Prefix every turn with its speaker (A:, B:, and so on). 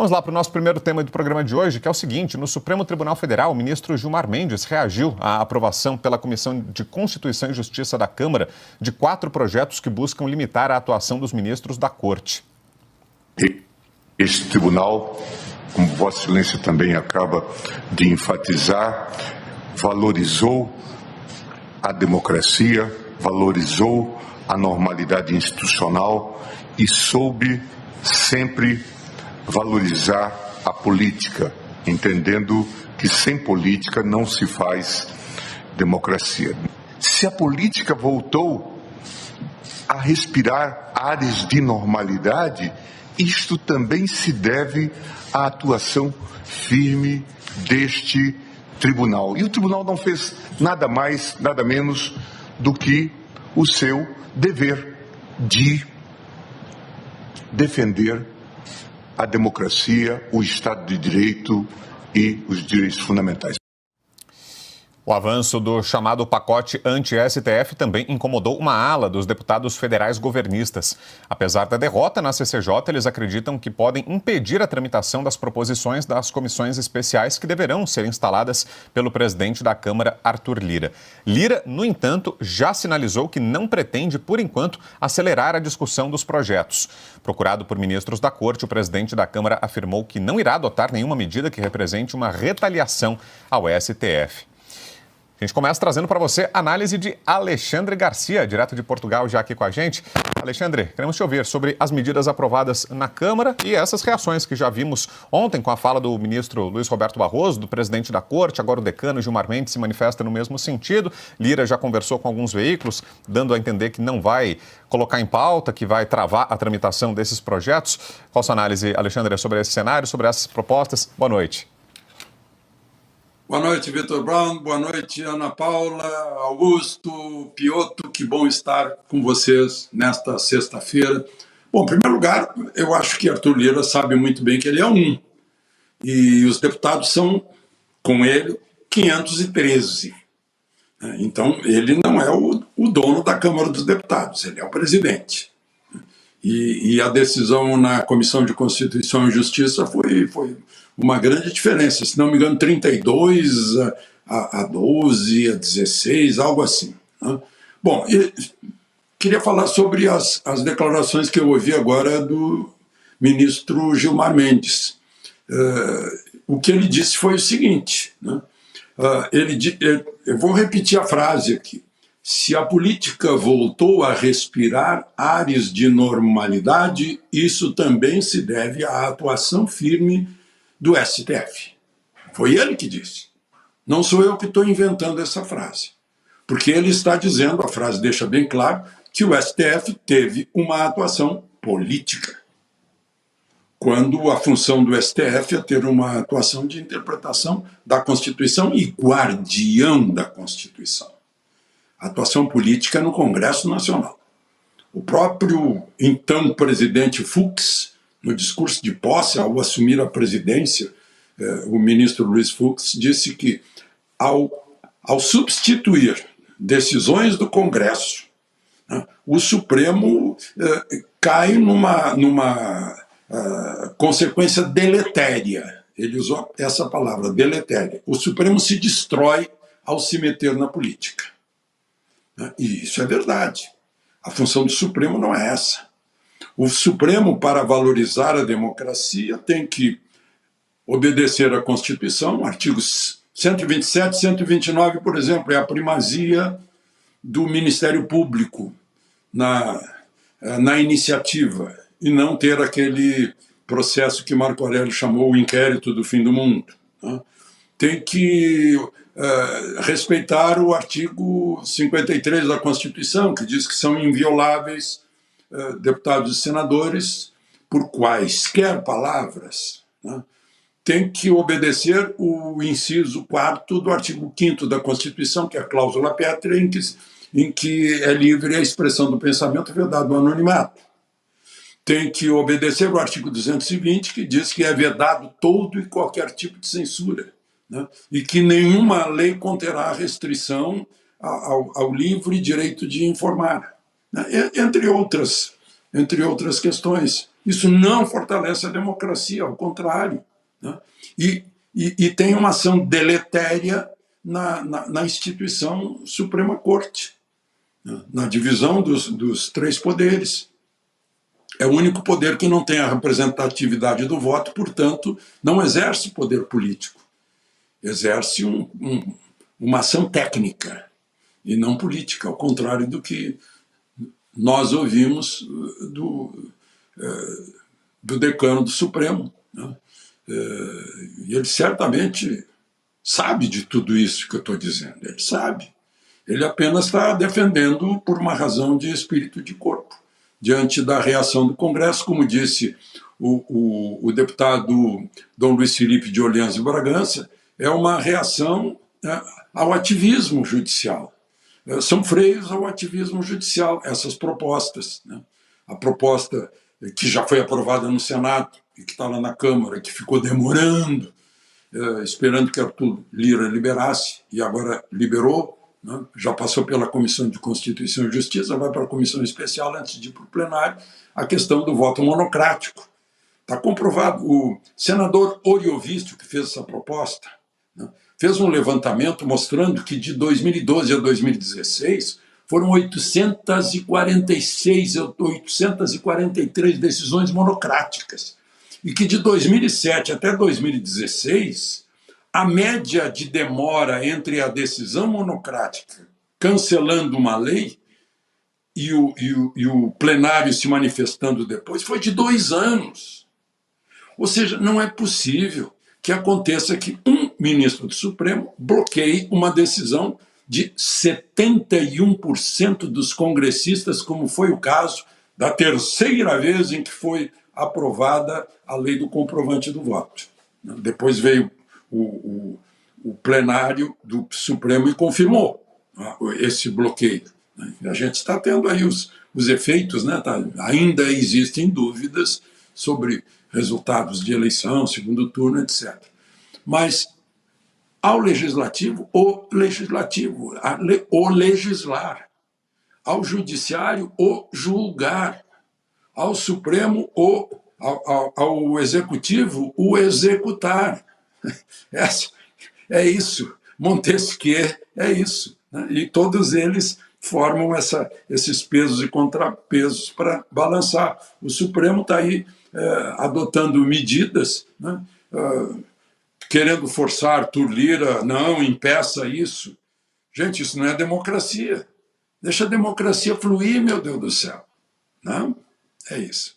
A: Vamos lá para o nosso primeiro tema do programa de hoje, que é o seguinte: no Supremo Tribunal Federal, o ministro Gilmar Mendes reagiu à aprovação pela Comissão de Constituição e Justiça da Câmara de 4 projetos que buscam limitar a atuação dos ministros da Corte.
B: Este tribunal, como Vossa Excelência também acaba de enfatizar, valorizou a democracia, valorizou a normalidade institucional e soube sempre valorizar a política, entendendo que sem política não se faz democracia. Se a política voltou a respirar áreas de normalidade, isto também se deve à atuação firme deste tribunal. E o tribunal não fez nada mais, nada menos do que o seu dever de defender a democracia, o Estado de Direito e os direitos fundamentais.
A: O avanço do chamado pacote anti-STF também incomodou uma ala dos deputados federais governistas. Apesar da derrota na CCJ, eles acreditam que podem impedir a tramitação das proposições das comissões especiais que deverão ser instaladas pelo presidente da Câmara, Arthur Lira. Lira, no entanto, já sinalizou que não pretende, por enquanto, acelerar a discussão dos projetos. Procurado por ministros da Corte, o presidente da Câmara afirmou que não irá adotar nenhuma medida que represente uma retaliação ao STF. A gente começa trazendo para você a análise de Alexandre Garcia, direto de Portugal, já aqui com a gente. Alexandre, queremos te ouvir sobre as medidas aprovadas na Câmara e essas reações que já vimos ontem com a fala do ministro Luiz Roberto Barroso, do presidente da Corte, agora o decano Gilmar Mendes se manifesta no mesmo sentido. Lira já conversou com alguns veículos, dando a entender que não vai colocar em pauta, que vai travar a tramitação desses projetos. Qual a sua análise, Alexandre, sobre esse cenário, sobre essas propostas? Boa noite.
C: Boa noite, Vitor Brown. Boa noite, Ana Paula, Augusto, Piotto. Que bom estar com vocês nesta sexta-feira. Bom, em primeiro lugar, eu acho que Arthur Lira sabe muito bem que ele é um. E os deputados são, com ele, 513. Então, ele não é o dono da Câmara dos Deputados, ele é o presidente. E a decisão na Comissão de Constituição e Justiça foi uma grande diferença, se não me engano, 32 a 12, a 16, algo assim. Bom, queria falar sobre as declarações que eu ouvi agora do ministro Gilmar Mendes. O que ele disse foi o seguinte, eu vou repetir a frase aqui: se a política voltou a respirar áreas de normalidade, isso também se deve à atuação firme do STF. Foi ele que disse. Não sou eu que estou inventando essa frase. Porque ele está dizendo, a frase deixa bem claro, que o STF teve uma atuação política. Quando a função do STF é ter uma atuação de interpretação da Constituição e guardião da Constituição. Atuação política no Congresso Nacional. O próprio então presidente Fux, no discurso de posse, ao assumir a presidência, o ministro Luiz Fux disse que, ao substituir decisões do Congresso, o Supremo cai numa consequência deletéria. Ele usou essa palavra, deletéria. O Supremo se destrói ao se meter na política. E isso é verdade. A função do Supremo não é essa. O Supremo, para valorizar a democracia, tem que obedecer à Constituição, artigos 127, 129, por exemplo, é a primazia do Ministério Público na iniciativa, e não ter aquele processo que Marco Aurélio chamou o inquérito do fim do mundo. Tem que respeitar o artigo 53 da Constituição, que diz que são invioláveis deputados e senadores por quaisquer palavras. Tem que obedecer o inciso 4º do artigo 5º da Constituição, que é a cláusula pétrea, em que é livre a expressão do pensamento vedado o anonimato. Tem que obedecer o artigo 220, que diz que é vedado todo e qualquer tipo de censura, e que nenhuma lei conterá restrição ao livre direito de informar, entre outras entre outras questões. Isso não fortalece a democracia, ao contrário, né? E tem uma ação deletéria na instituição Suprema Corte, né? Na divisão dos três poderes. É o único poder que não tem a representatividade do voto, portanto, não exerce poder político. Exerce uma ação técnica e não política, ao contrário do que nós ouvimos do decano do Supremo, né? E ele certamente sabe de tudo isso que eu estou dizendo, ele sabe. Ele apenas está defendendo por uma razão de espírito de corpo, diante da reação do Congresso, como disse o deputado Dom Luiz Felipe de Orleans e Bragança, é uma reação, né, ao ativismo judicial. São freios ao ativismo judicial, essas propostas, né? A proposta que já foi aprovada no Senado e que está lá na Câmara, que ficou demorando, esperando que Arthur Lira liberasse, e agora liberou, né? Já passou pela Comissão de Constituição e Justiça, vai para a Comissão Especial antes de ir para o plenário, a questão do voto monocrático. Está comprovado, o senador Oriovisto, que fez essa proposta, né, fez um levantamento mostrando que de 2012 a 2016 foram 846, 843 decisões monocráticas. E que de 2007 até 2016, a média de demora entre a decisão monocrática cancelando uma lei e o plenário se manifestando depois foi de 2 anos. Ou seja, não é possível que aconteça que um ministro do Supremo bloqueie uma decisão de 71% dos congressistas, como foi o caso da terceira vez em que foi aprovada a lei do comprovante do voto. Depois veio o plenário do Supremo e confirmou esse bloqueio. A gente está tendo aí os efeitos, né? Ainda existem dúvidas sobre resultados de eleição, segundo turno, etc. Mas ao legislativo, o legislar, ao judiciário, o julgar, ao Supremo, ao executivo, o executar. É isso. Montesquieu é isso, né? E todos eles formam esses pesos e contrapesos para balançar. O Supremo está aí adotando medidas, né? Querendo forçar Arthur Lira, não, impeça isso. Gente, isso não é democracia. Deixa a democracia fluir, meu Deus do céu. Não, é isso.